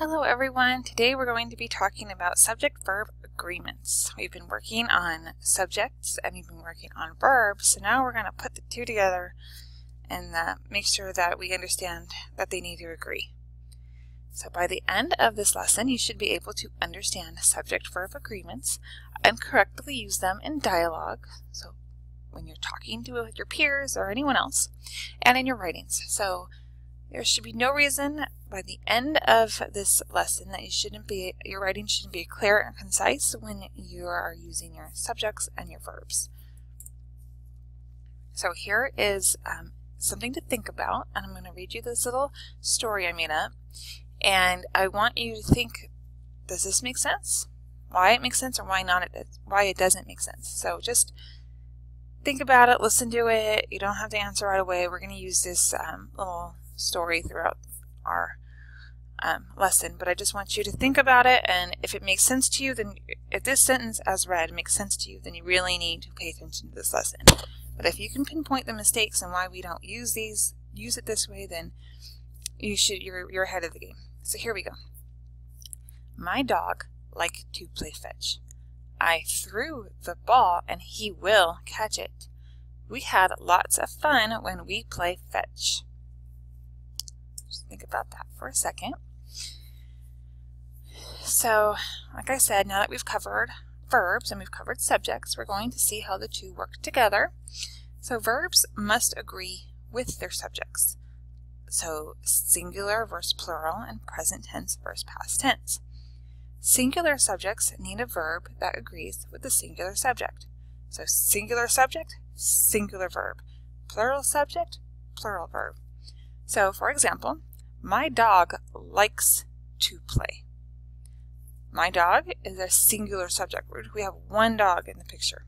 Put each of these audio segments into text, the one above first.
Hello everyone. Today we're going to be talking about subject-verb agreements. We've been working on subjects and we've been working on verbs, so now we're going to put the two together and make sure that we understand that they need to agree. So by the end of this lesson, you should be able to understand subject-verb agreements and correctly use them in dialogue, so when you're talking to your peers or anyone else, and in your writings. So there should be no reason by the end of this lesson that your writing shouldn't be clear and concise when you are using your subjects and your verbs. So here is something to think about, and I'm going to read you this little story I made up, and I want you to think, does this make sense? Why it makes sense or why it doesn't make sense. So just think about it, listen to it. You don't have to answer right away. We're going to use this little story throughout our lesson, but I just want you to think about it, and if it makes sense to you, then if this sentence as read makes sense to you, then you really need to pay attention to this lesson. But if you can pinpoint the mistakes and why we don't use it this way, then you're ahead of the game. So here we go. My dog liked to play fetch. I threw the ball and he will catch it. We had lots of fun when we play fetch. Just think about that for a second. So, like I said, now that we've covered verbs and we've covered subjects, we're going to see how the two work together. So verbs must agree with their subjects. So singular versus plural and present tense versus past tense. Singular subjects need a verb that agrees with the singular subject. So singular subject, singular verb. Plural subject, plural verb. So for example, my dog likes to play. My dog is a singular subject. We have one dog in the picture.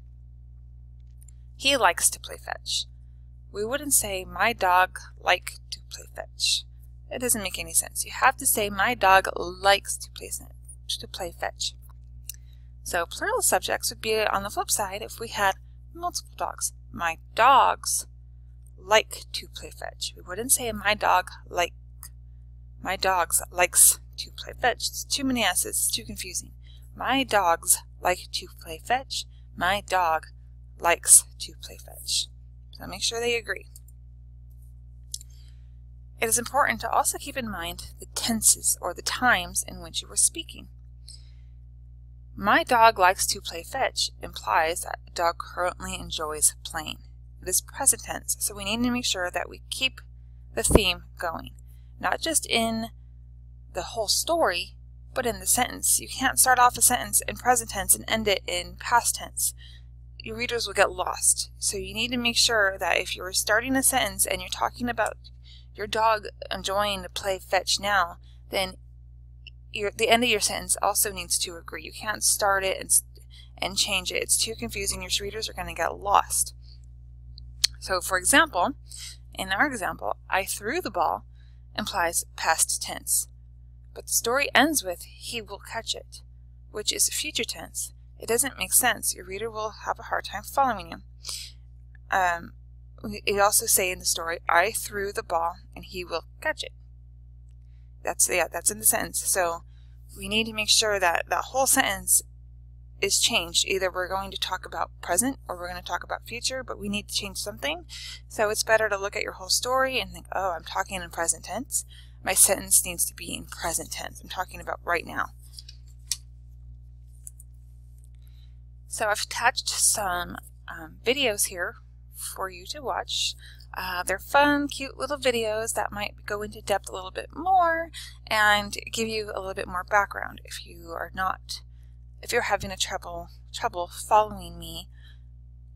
He likes to play fetch. We wouldn't say my dog like to play fetch. It doesn't make any sense. You have to say my dog likes to play fetch. So plural subjects would be on the flip side if we had multiple dogs. My dogs like to play fetch. We wouldn't say my dog like. My dogs likes to play fetch. It's too many S's. It's too confusing. My dogs like to play fetch. My dog likes to play fetch. So make sure they agree. It is important to also keep in mind the tenses or the times in which you were speaking. My dog likes to play fetch implies that a dog currently enjoys playing. It is present tense, so we need to make sure that we keep the theme going. Not just in the whole story, but in the sentence. You can't start off a sentence in present tense and end it in past tense. Your readers will get lost. So you need to make sure that if you're starting a sentence and you're talking about your dog enjoying to play fetch now, then the end of your sentence also needs to agree. You can't start it and change it. It's too confusing. Your readers are going to get lost. So for example, in our example, I threw the ball implies past tense. But the story ends with he will catch it, which is future tense. It doesn't make sense. Your reader will have a hard time following you. We also say in the story, I threw the ball and he will catch it. That's in the sentence. So we need to make sure that that whole sentence is changed. Either we're going to talk about present or we're going to talk about future, but we need to change something. So it's better to look at your whole story and think, oh, I'm talking in present tense. My sentence needs to be in present tense. I'm talking about right now. So I've attached some videos here for you to watch. They're fun, cute little videos that might go into depth a little bit more and give you a little bit more background. If you're having trouble following me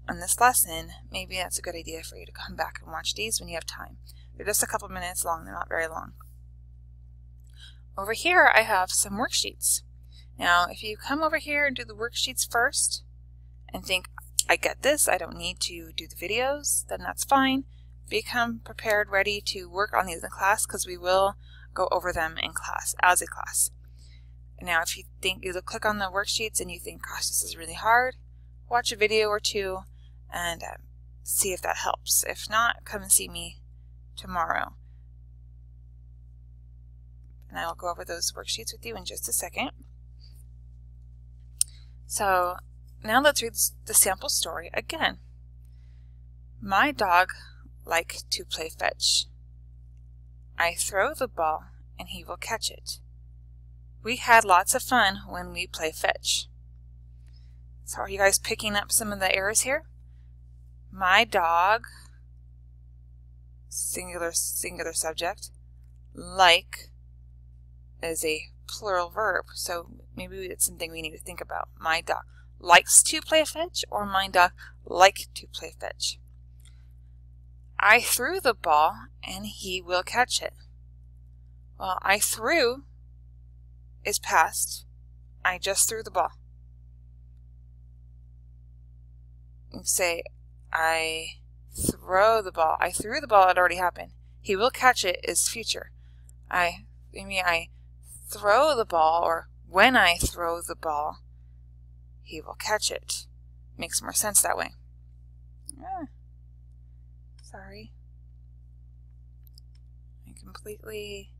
on this lesson, maybe that's a good idea for you to come back and watch these when you have time. They're just a couple minutes long. They're not very long. Over here, I have some worksheets. Now, if you come over here and do the worksheets first and think, I get this, I don't need to do the videos, then that's fine. Become prepared, ready to work on these in class, because we will go over them in class, as a class. Now, if you click on the worksheets and you think, gosh, this is really hard, watch a video or two and see if that helps. If not, come and see me tomorrow. and I will go over those worksheets with you in just a second. So now let's read the sample story again. My dog likes to play fetch. I throw the ball and he will catch it. We had lots of fun when we play fetch. So are you guys picking up some of the errors here? My dog, singular subject, like is a plural verb. So maybe it's something we need to think about. My dog likes to play fetch, or my dog like to play fetch. I threw the ball and he will catch it. Well, I threw is past. I just threw the ball. You say, I throw the ball. I threw the ball, it already happened. He will catch it is future. I throw the ball, or when I throw the ball, he will catch it. Makes more sense that way. Sorry. I completely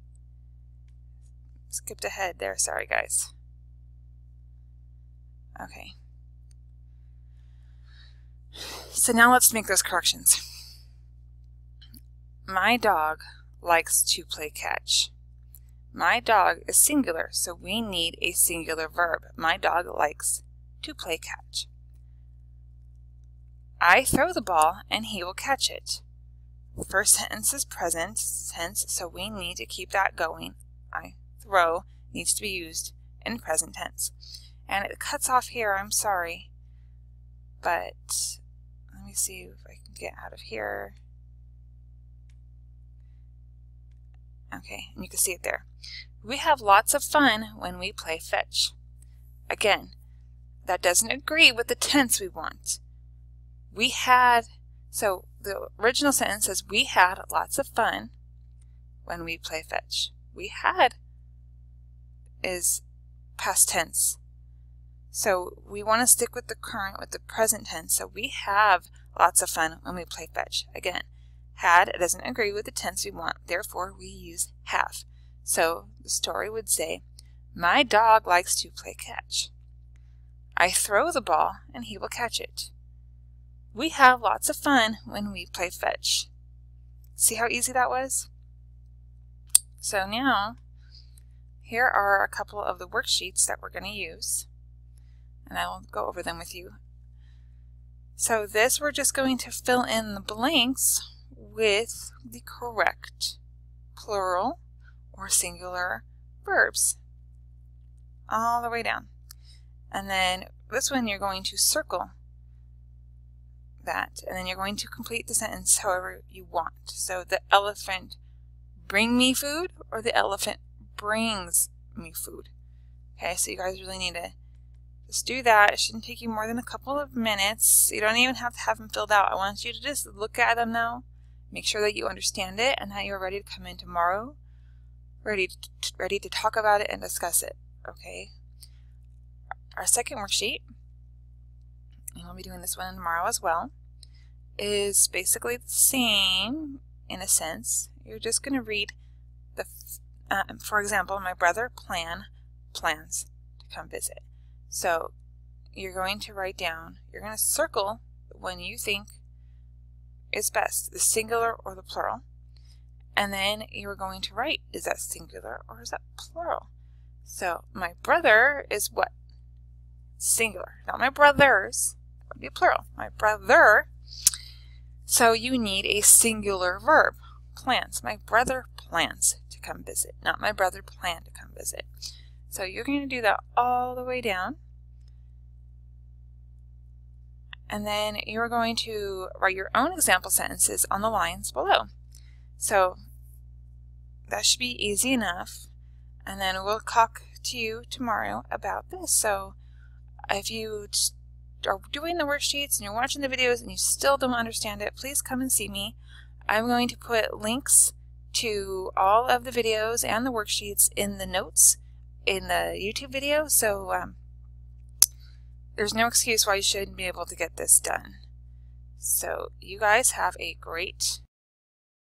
skipped ahead there. Sorry, guys. Okay. So now let's make those corrections. My dog likes to play catch. My dog is singular, so we need a singular verb. My dog likes to play catch. I throw the ball and he will catch it. The first sentence is present tense, so we need to keep that going. I throw needs to be used in present tense. And it cuts off here, I'm sorry. But let me see if I can get out of here. Okay, and you can see it there. We have lots of fun when we play fetch. Again, that doesn't agree with the tense we want. We had, so the original sentence says we had lots of fun when we play fetch. We had is past tense. So we want to stick with the current, with the present tense. So we have lots of fun when we play fetch. Again, had doesn't agree with the tense we want, therefore we use have. So the story would say, my dog likes to play catch. I throw the ball and he will catch it. We have lots of fun when we play fetch. See how easy that was? So now, here are a couple of the worksheets that we're going to use, and I will go over them with you. So this, we're just going to fill in the blanks with the correct plural or singular verbs all the way down. And then this one you're going to circle that, and then you're going to complete the sentence however you want. So the elephant bring me food, or the elephant brings me food. Okay, so you guys really need to just do that. It shouldn't take you more than a couple of minutes. You don't even have to have them filled out. I want you to just look at them now, make sure that you understand it, and that you're ready to come in tomorrow, ready to talk about it and discuss it. Okay. Our second worksheet, and we'll be doing this one tomorrow as well, is basically the same in a sense. You're just going to read the, for example, my brother plans to come visit. So you're going to write down, you're going to circle when you think is best, the singular or the plural. And then you're going to write, is that singular or is that plural? So my brother is what? Singular. Not my brothers. That would be plural. My brother. So you need a singular verb. Plans. My brother plans to come visit. Not my brother planned to come visit. So you're going to do that all the way down. And then you're going to write your own example sentences on the lines below. So that should be easy enough. And then we'll talk to you tomorrow about this. So if you are doing the worksheets and you're watching the videos and you still don't understand it, please come and see me. I'm going to put links to all of the videos and the worksheets in the notes in the YouTube video, so there's no excuse why you shouldn't be able to get this done. So you guys have a great